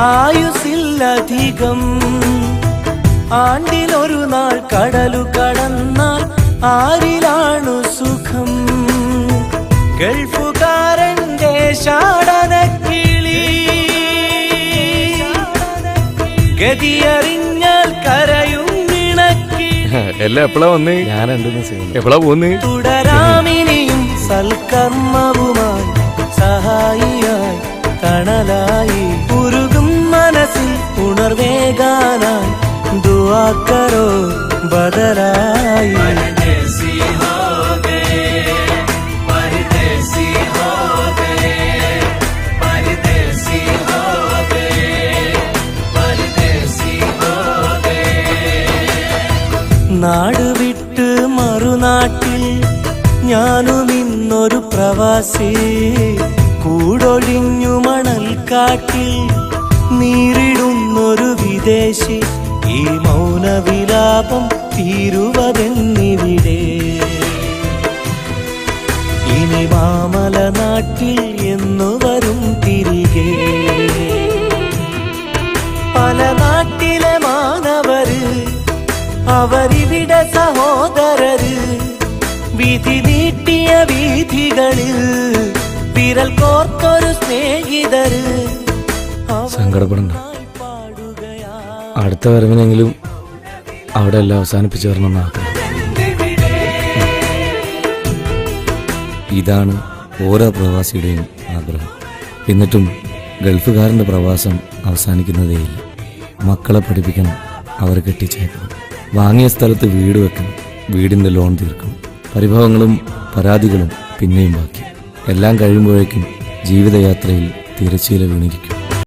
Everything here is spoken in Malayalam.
ആയുസില്ലധികം. ആണ്ടിലൊരു നാൾ കടലു കടന്നാൽ ആരിലാണു സുഖം? ഗൾഫുകാരന്റെ ഷാടനക്കിളി ഗതിയറിഞ്ഞാൽ കരയും എല്ലാം എപ്പോഴാ വന്നേ? ഞാൻ 2 ദിവസം എപ്പോഴാ പോന്നേ? തുടരാമിനിയും സൽക്കർമ്മവുമായി സഹായിയായി തണലായി ഉരുകും മനസ്സിൽ ഉണർവേകാനായി ദുആ കരോ ബദലായി. നാട് വിട്ട് മറുനാട്ടിൽ ഞാനും ഇന്നൊരു പ്രവാസി. കൂടൊഴിഞ്ഞു മണൽക്കാട്ടിൽ നീറിടുന്നൊരു വിദേശി. ഈ മൗനവിലാപം തീരുവതെന്നിവിടെ. ഇനി മാമല നാട്ടിൽ എന്നു വരും തിരികെ. പല നാട്ടിലെ മാനവര് അവരിവിടെ സഹോദരര്. വിധി നീട്ടിയ വീഥികളിൽ വിരൽ കോർത്തൊരു സ്നേഹിതര്. സങ്കടപ്പെടണ്ട. അടുത്ത വരവിനെങ്കിലും അവിടെ എല്ലാം അവസാനിപ്പിച്ചു വരണമെന്ന് ആഗ്രഹം. ഇതാണ് ഓരോ പ്രവാസിയുടെയും ആഗ്രഹം. എന്നിട്ടും ഗൾഫുകാരൻ്റെ പ്രവാസം അവസാനിക്കുന്നതേയില്ല. മക്കളെ പഠിപ്പിക്കണം, അവർ കെട്ടിച്ചേക്കണം, വാങ്ങിയ സ്ഥലത്ത് വീട് വെക്കണം, വീടിൻ്റെ ലോൺ തീർക്കണം. പരിഭവങ്ങളും പരാതികളും പിന്നെയും ബാക്കി. എല്ലാം കഴിയുമ്പോഴേക്കും ജീവിതയാത്രയിൽ തിരശ്ശീല വീണിരിക്കും.